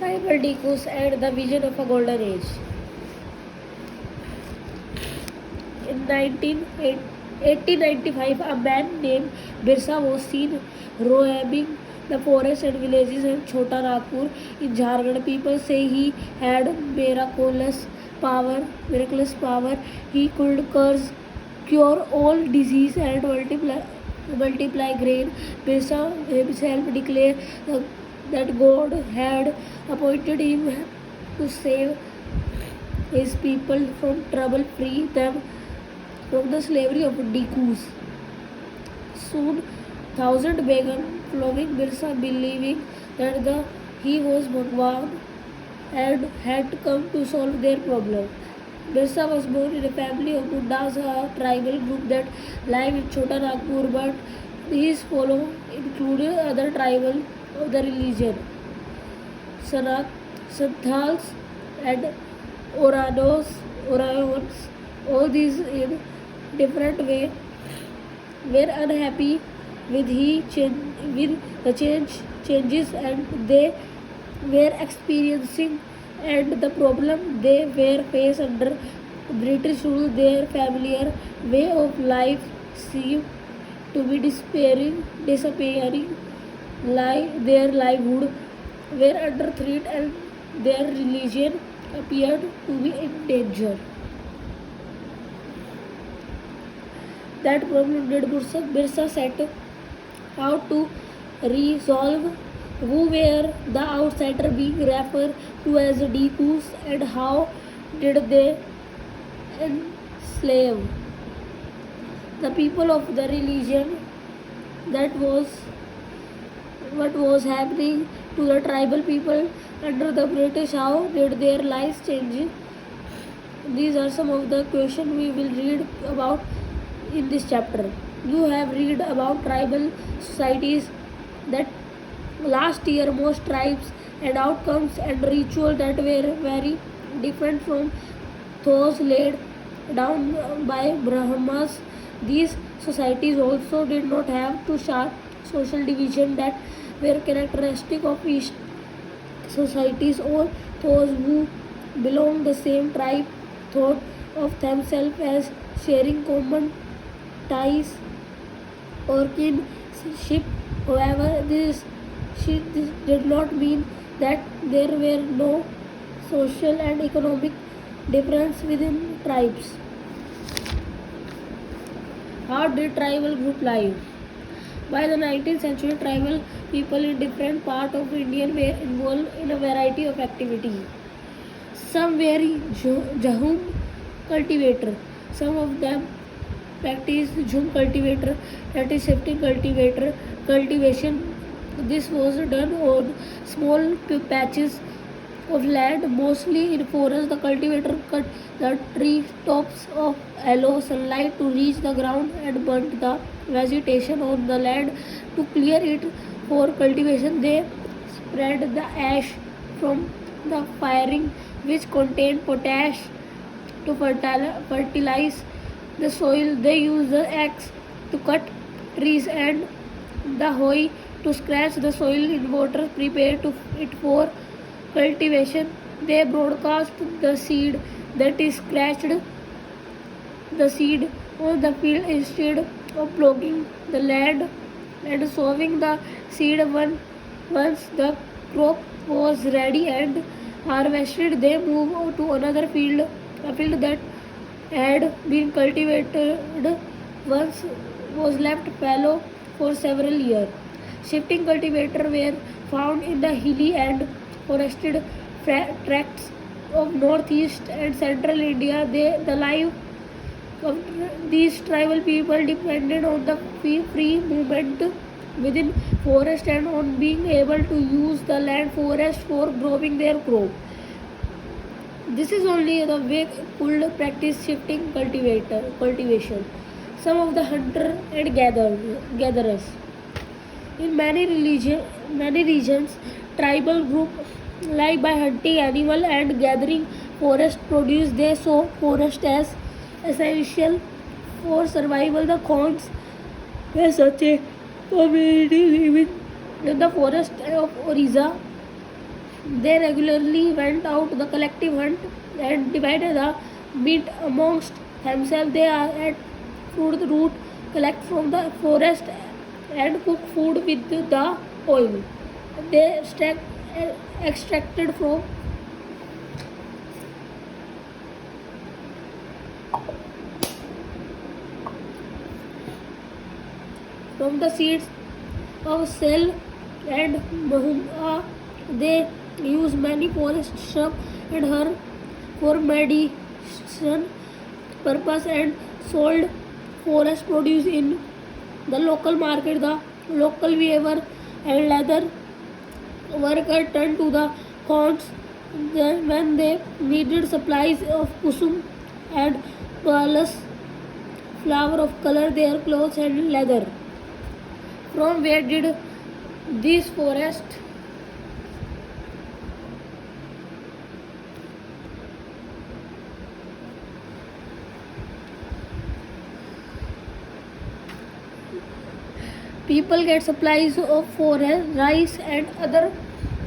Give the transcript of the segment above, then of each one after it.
Tribal decus and the vision of a golden age. In 1895, a man named Birsa was seen roaming the forests and villages in Chota Nagpur in Jharkhand. People say he had miraculous power. He could cure all disease and multiply grain. Birsa himself declared that God had appointed him to save his people from trouble, free them from the slavery of Decus. Soon, thousands began following Birsa, believing that he was Bhagwan and had come to solve their problem. Birsa was born in a family of Mundas, a tribal group that lived in Chota Nagpur, but his followers included other tribal of the religion, Santals and Orayons. All these in different way were unhappy with the changes and they were experiencing and the problem they were faced under British rule. Their familiar way of life seemed to be disappearing. Their livelihood were under threat and their religion appeared to be in danger. That problem did Birsa set out to resolve. Who were the outsider being referred to as Decus and how did they enslave the people of the religion? That was what was happening to the tribal people under the British. How did their lives change? These are some of the questions we will read about in this chapter. You have read about tribal societies that last year most tribes and outcomes and rituals that were very different from those laid down by Brahmas. These societies also did not have too sharp social division that were characteristic of East societies. All those who belonged the same tribe thought of themselves as sharing common ties or kinship. However, this did not mean that there were no social and economic difference within tribes. How did tribal group live? By the 19th century, tribal people in different parts of India were involved in a variety of activities. Some were jhum cultivator. Some of them practiced jhum cultivator, that is shifting cultivation. This was done on small patches of land, mostly in forests. The cultivator cut the tree tops of allow sunlight to reach the ground and burnt the vegetation on the land to clear it for cultivation. They spread the ash from the firing, which contained potash, to fertilize the soil. They use the axe to cut trees and the hoe to scratch the soil in water, prepare it for cultivation. They broadcast the seed, that is scratched the seed on the field instead of ploughing the land and sowing the seed. Once the crop was ready and harvested, they moved to another field, a field that had been cultivated once was left fallow for several years. Shifting cultivators were found in the hilly and forested tracts of northeast and central India. The life of these tribal people depended on the free movement within forest and on being able to use the land forest for growing their crop. This is only the way could practice shifting cultivation. Some of the hunter and gatherers. In many regions, tribal groups live by hunting animal and gathering forest produce. They saw forest as essential for survival. The Khons were such a community living in the forest of Orissa They regularly went out the collective hunt and divided the meat amongst themselves. They are at fruit root, collect from the forest and cook food with the oil. They extracted from the seeds of cell and mahua. They use many forest shrub and herb for medicine purpose and sold forest produce in the local market. The local weaver and leather worker turned to the haunts when they needed supplies of kusum and pearls flower of color their clothes and leather. From where did these forest people get supplies of forest, rice and other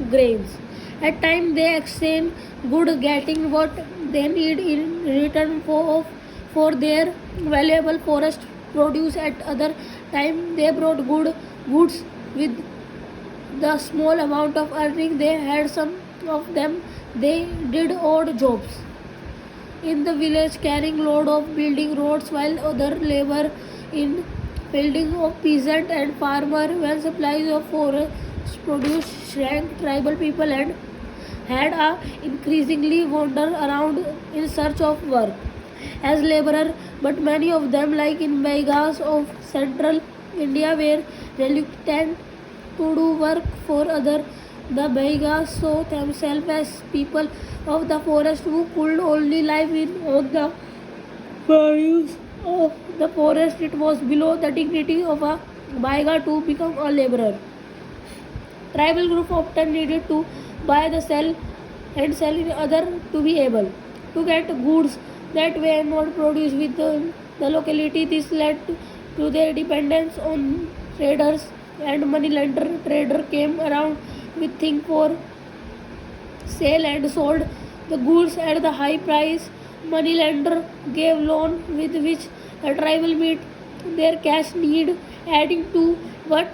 grains? At times they exchange good getting what they need in return for their valuable forest produce. At other time they brought goods with the small amount of earning they had. Some of them they did odd jobs in the village carrying load of building roads while other labor in building of peasant and farmer. When supplies of forest produce shrank, tribal people and had a increasingly wander around in search of work as laborer, but many of them, like in Baigas of central India, were reluctant to do work for other. The Baigas saw themselves as people of the forest who could only live in on the produce of the forest. It was below the dignity of a Baiga to become a laborer. Tribal group often needed to buy the sell and sell in other to be able to get goods that were not produced with the locality. This led to their dependence on traders and money lender. Trader came around with things for sale and sold the goods at the high price. Money lender gave loan with which the tribal meet their cash need, adding to what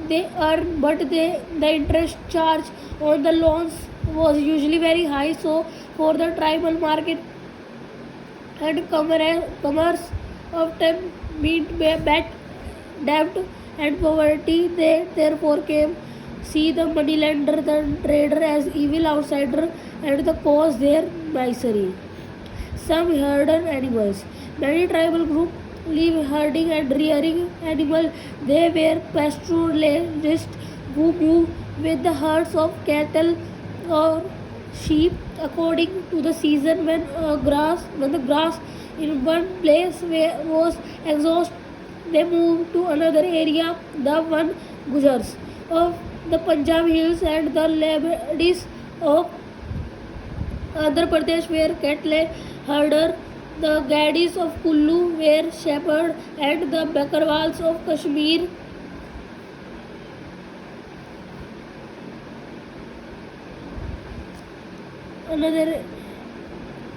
they earn, but the interest charge on the loans was usually very high. So for the tribal market and commerce often meet bad debt and poverty. They therefore came see the moneylender, the trader as evil outsider and the cause their misery. Some herded animals. Many tribal groups live herding and rearing animals. They were pastoralists who move with the herds of cattle or sheep according to the season. When the grass in one place was exhausted, they moved to another area. The one Gujars of the Punjab hills and the Lebanese of Andhra Pradesh were cattle herder. The Gadis of Kullu were shepherd and the Bakarwals of Kashmir another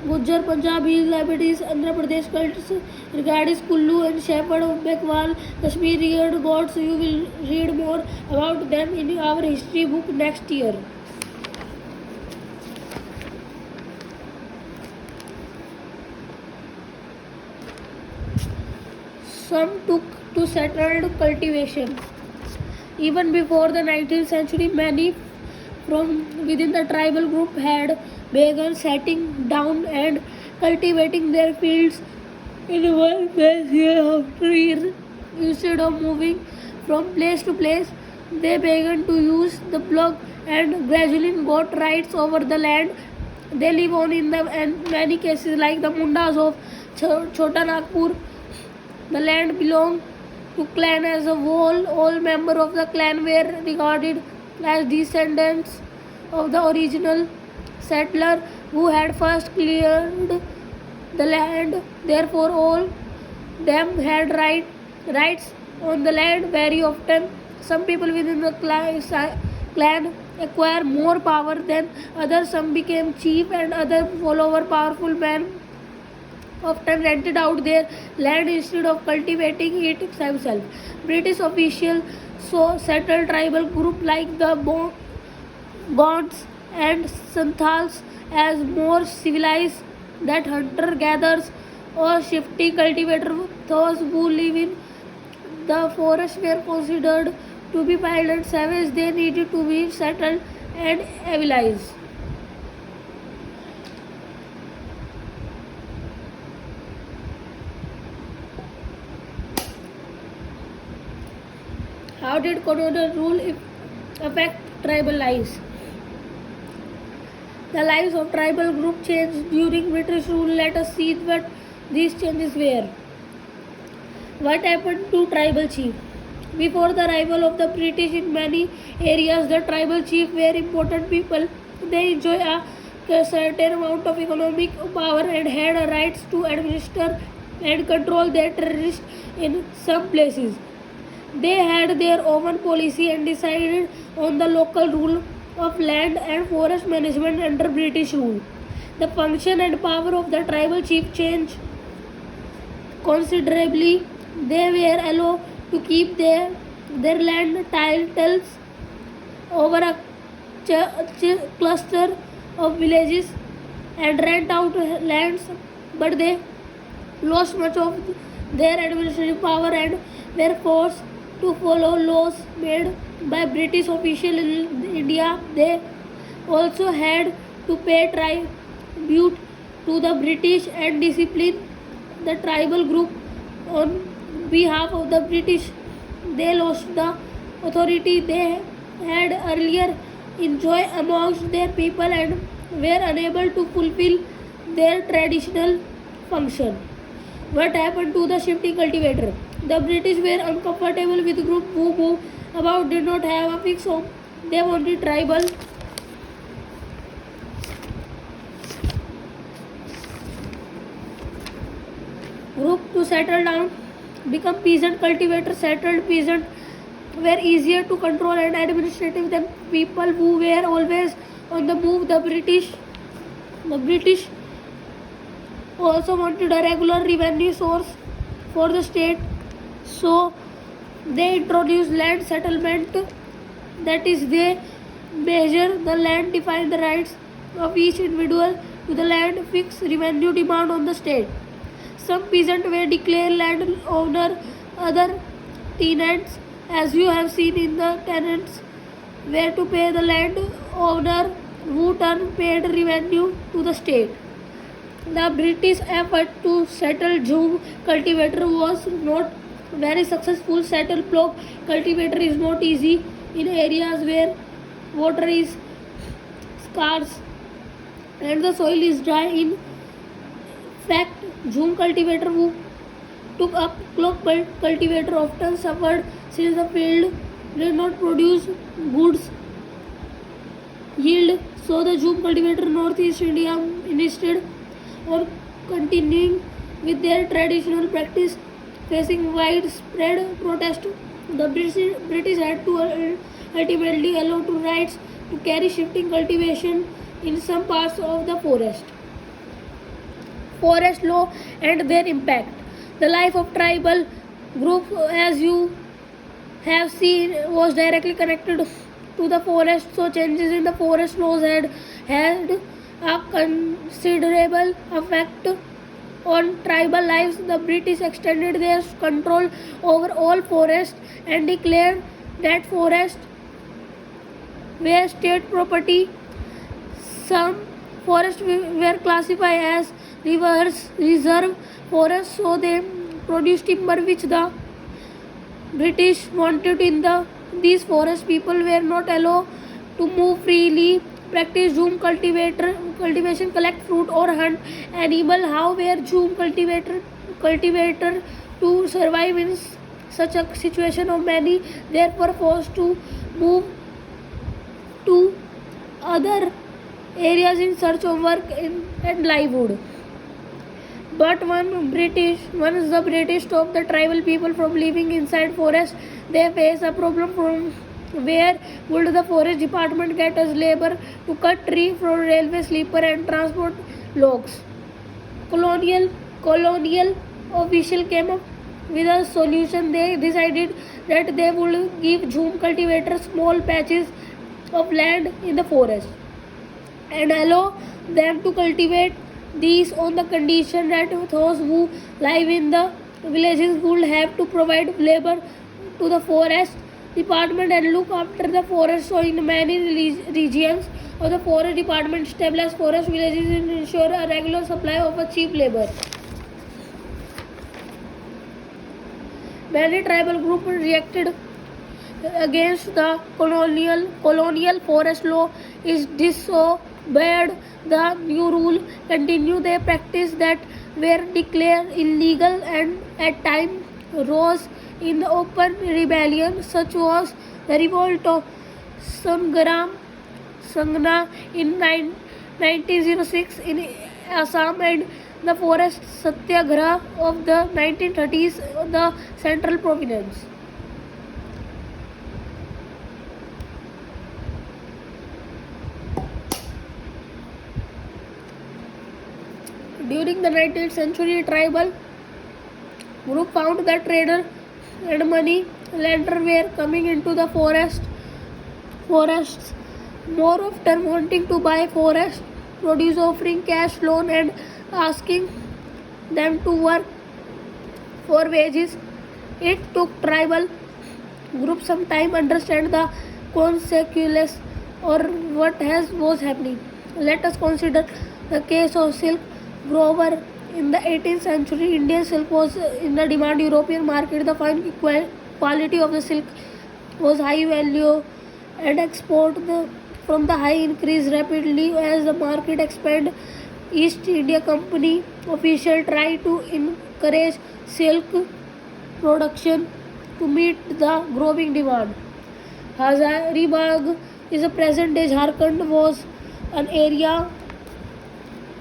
Gujar, Punjabi, Lebanese, Andhra Pradesh cults regarding Kullu and Shepherd of Bekwal, Kashmir reared gods. You will read more about them in our history book next year. Some took to settled cultivation. Even before the 19th century, many from within the tribal group had begun settling down and cultivating their fields in one place year after year. Instead of moving from place to place, they began to use the plug and gradually got rights over the land. They live on in the and many cases like the Mundas of Chota Nagpur. The land belonged to clan as a whole. All members of the clan were regarded as descendants of the original settler who had first cleared the land. Therefore, all them had rights on the land. Very often, some people within the clan acquire more power than others. Some became chief and others follower. Powerful men often rented out their land instead of cultivating it themselves. British officials so settled tribal groups like the Gonds and Santals as more civilized than hunter-gatherers or shifty cultivators. Those who live in the forest were considered to be wild and savage. They needed to be settled and civilized. How did colonial rule affect tribal lives? The lives of tribal groups changed during British rule. Let us see what these changes were. What happened to tribal chief? Before the arrival of the British in many areas, the tribal chiefs were important people. They enjoy a certain amount of economic power and had rights to administer and control their territories in some places. They had their own policy and decided on the local rule of land and forest management under British rule. The function and power of the tribal chief changed considerably. They were allowed to keep their land titles over a cluster of villages and rent out lands, but they lost much of their administrative power and were forced to follow laws made by British officials in India. They also had to pay tribute to the British and discipline the tribal group on behalf of the British. They lost the authority they had earlier enjoyed amongst their people and were unable to fulfill their traditional function. What happened to the shifting cultivator? The British were uncomfortable with groups who moved about, did not have a fixed home. They wanted tribal group to settle down, become peasant cultivators. Settled peasants were easier to control and administrative than people who were always on the move. The British also wanted a regular revenue source for the state, so they introduced land settlement. That is, they measure the land, define the rights of each individual to the land, fix revenue demand on the state. Some peasants were declared landowner, other tenants, as you have seen in the tenants, were to pay the landowner, who turn paid revenue to the state. The British effort to settle Jhum cultivator was not very successful. Settle plop cultivator is not easy in areas where water is scarce and the soil is dry. In fact, Jhum cultivator who took up clock cultivator often suffered since the field did not produce goods yield. So the Jhum cultivator Northeast India insisted on continuing with their traditional practice. Facing widespread protest, the British had to ultimately allow to rights to carry shifting cultivation in some parts of the forest. Forest law and their impact. The life of tribal group, as you have seen, was directly connected to the forest, so changes in the forest laws had a considerable effect on tribal lives. The British extended their control over all forests and declared that forests were state property. Some forests were classified as reserve forests, so they produced timber which the British wanted in these forests. People were not allowed to move freely, practice Jhum cultivation, collect fruit or hunt animal. How were Jhum cultivator to survive in such a situation of many? They were forced to move to other areas in search of work and livelihood. But once the British stopped the tribal people from living inside forests, they faced a problem from Where would the forest department get us labor to cut tree from railway sleeper and transport logs? Colonial official came up with a solution. They decided that they would give jhum cultivators small patches of land in the forest and allow them to cultivate these on the condition that those who live in the villages would have to provide labor to the forest department and look after the forest. So in many regions of the forest department established forest villages and ensure a regular supply of a cheap labor. Many tribal groups reacted against the colonial forest law is disobeyed the new rule, continue their practice that were declared illegal and at times rose in the open rebellion. Such was the revolt of Sangna in 1906 in Assam and the forest satyagraha of the 1930s the central province. During the 19th century, tribal group found that trader and money lender were coming into the forests more often wanting to buy forest produce, offering cash loan and asking them to work for wages. It took tribal groups some time to understand the consequences or what was happening. Let us consider the case of silk grower. In the 18th century, Indian silk was in the demand European market. The fine quality of the silk was high value and export from the high increased rapidly as the market expanded. East India Company officials tried to encourage silk production to meet the growing demand. Hazaribagh is a present-day Jharkhand was an area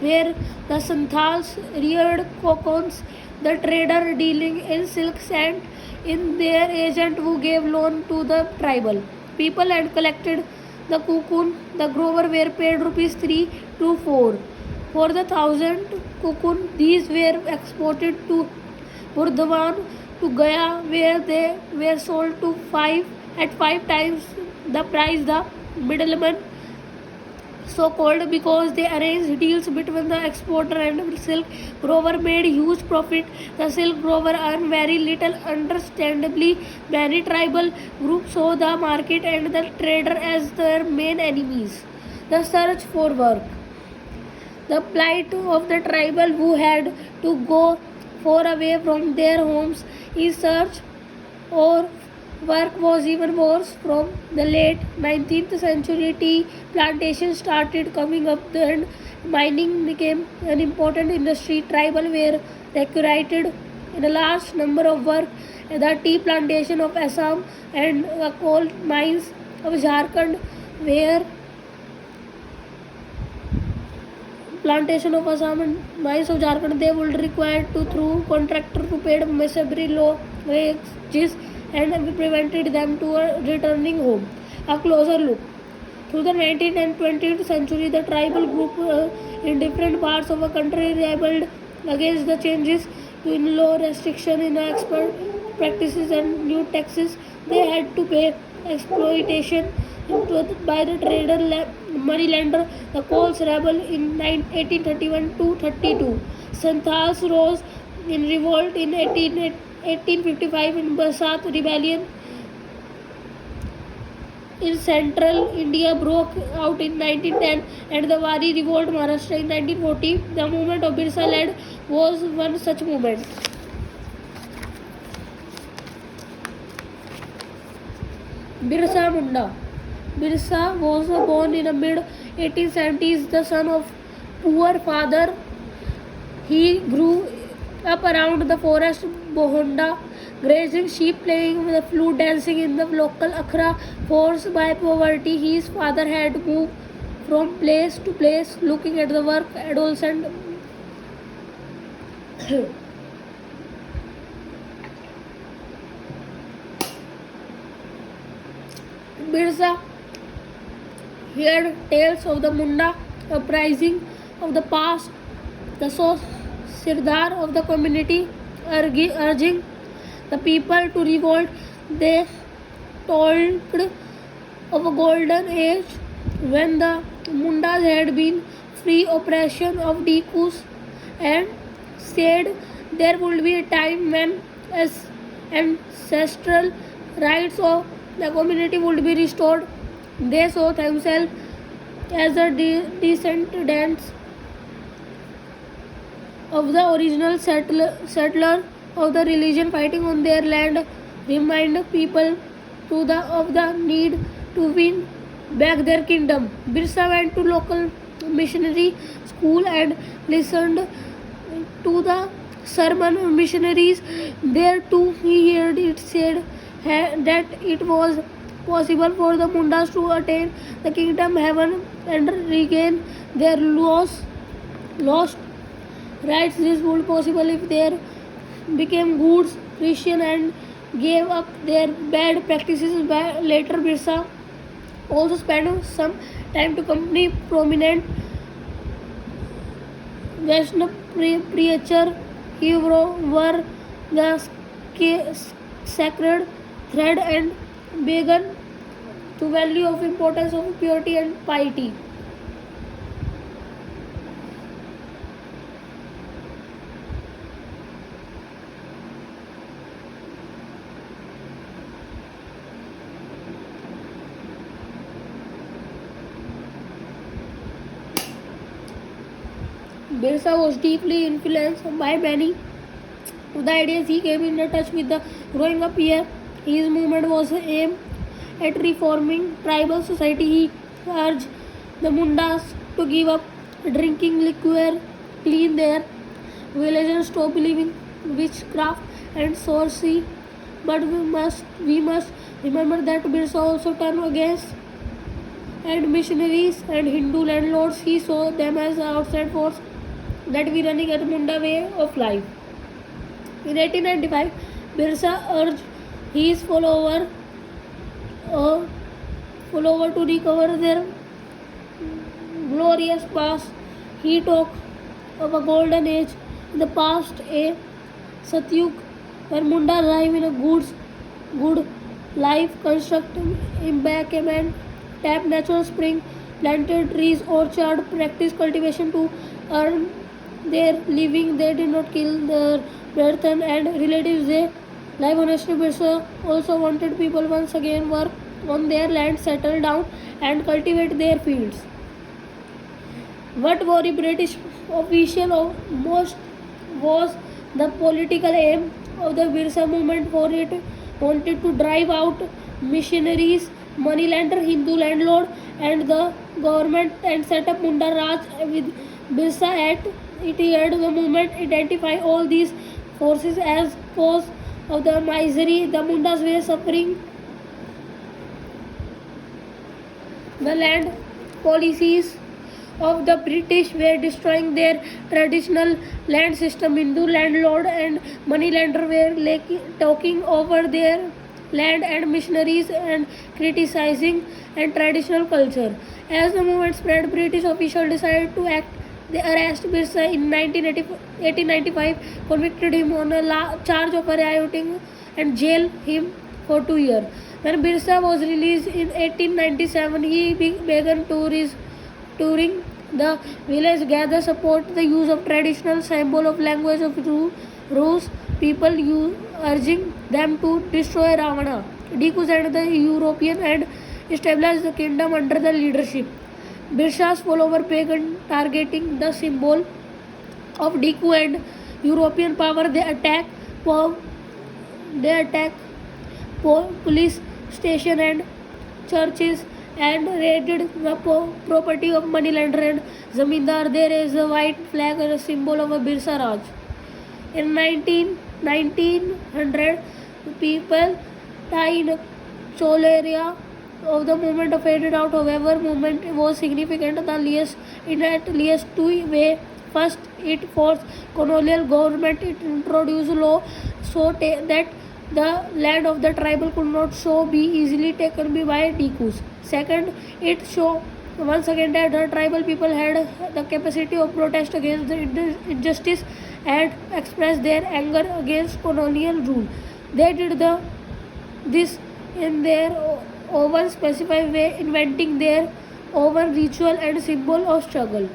where the Santals reared cocoons. The trader dealing in silk sent in their agent who gave loan to the tribal people and collected the cocoon. The grower were paid rupees 3 to 4 for the 1,000 cocoon. These were exported to Burdwan to Gaya where they were sold to 5 times the price. The middlemen so called because they arranged deals between the exporter and silk grower made huge profit. The silk grower earned very little. Understandably, many tribal groups saw the market and the trader as their main enemies. The search for work. The plight of the tribal who had to go far away from their homes in search or work was even worse. From the late 19th century, tea plantations started coming up and mining became an important industry. Tribal were recruited in a large number of work. The tea plantation of Assam and the coal mines of Jharkhand were plantation of Assam and mines of Jharkhand, they would require to through contractor to pay miserably low wages and prevented them to returning home. A closer look. Through the 19th and 20th century, the tribal group in different parts of the country rebelled against the changes to law restriction in export practices and new taxes. They had to pay exploitation by the trader money lender. The Coals rebel in 1831 to 32. Santals rose in revolt in 1855 in Basant rebellion in central India broke out in 1910 and the Wari revolt Maharashtra in 1940. The movement of Birsa led was one such movement. Birsa Munda. Birsa was born in the mid 1870s, the son of poor father. He grew up around the forest Bohonda, grazing sheep, playing the flute, dancing in the local akhara. Forced by poverty, his father had moved from place to place, looking at the work adolescent. Birsa heard tales of the Munda uprising of the past, the Sirdar of the community urging the people to revolt. They told of a golden age when the Mundas had been free oppression of Dikus and said there would be a time when ancestral rights of the community would be restored. They saw themselves as the descendants of the original settler of the religion fighting on their land, remind people of the need to win back their kingdom. Birsa went to local missionary school and listened to the sermon of missionaries. There too he heard it said that it was possible for the Mundas to attain the kingdom heaven and regain their lost rights. This would possible if they became good Christian and gave up their bad practices. Later Birsa also spent some time to accompany prominent Vaishnava preacher. He wore the sacred thread and began to value of importance of purity and piety. Birsa was deeply influenced by many of the ideas. He came in touch with the growing up here. His movement was aimed at reforming tribal society. He urged the Mundas to give up drinking liquor, clean their village and stop believing witchcraft and sorcery. But we must remember that Birsa also turned against and missionaries and Hindu landlords. He saw them as outside force that we running at Munda way of life. In 1895, Birsa urged his follower to recover their glorious past. He talked of a golden age in the past, a Satyug, where Munda live in a good life, construct embankment, tap natural spring, planted trees, orchard, practice cultivation to earn their living. They did not kill their brethren and relatives. They live honestly. Birsa also wanted people once again work on their land, settle down and cultivate their fields. What worried British official of most was the political aim of the Birsa movement, for it wanted to drive out missionaries, moneylender, Hindu landlord and the government and set up Munda Raj with Birsa at it. Had the movement identify all these forces as cause of the misery the Mundas were suffering. The land policies of the British were destroying their traditional land system. Hindu landlord and moneylender were taking over their land and missionaries and criticizing and traditional culture. As the movement spread, British officials decided to act. They arrested Birsa in 1895, convicted him on a charge of rioting and jailed him for 2 years. When Birsa was released in 1897, he began touring the village, gather support the use of traditional symbol of language of Rus people, urging them to destroy Ravana, Dikus and the European and establish the kingdom under the leadership. Birsa's followers began targeting the symbol of Diku and European power. They attack police station and churches and raided the property of moneylender and zamindar. There is a white flag and a symbol of a Birsa Raj. In 1900, people died in Choleria of the movement faded out. However, movement was significant in at least two ways. First, it forced colonial government. It introduced law so that the land of the tribal could not so be easily taken by Tikus. Second, it show once again that the tribal people had the capacity of protest against the injustice and express their anger against colonial rule. They did this in their own specified way, inventing their own ritual and symbol of struggle.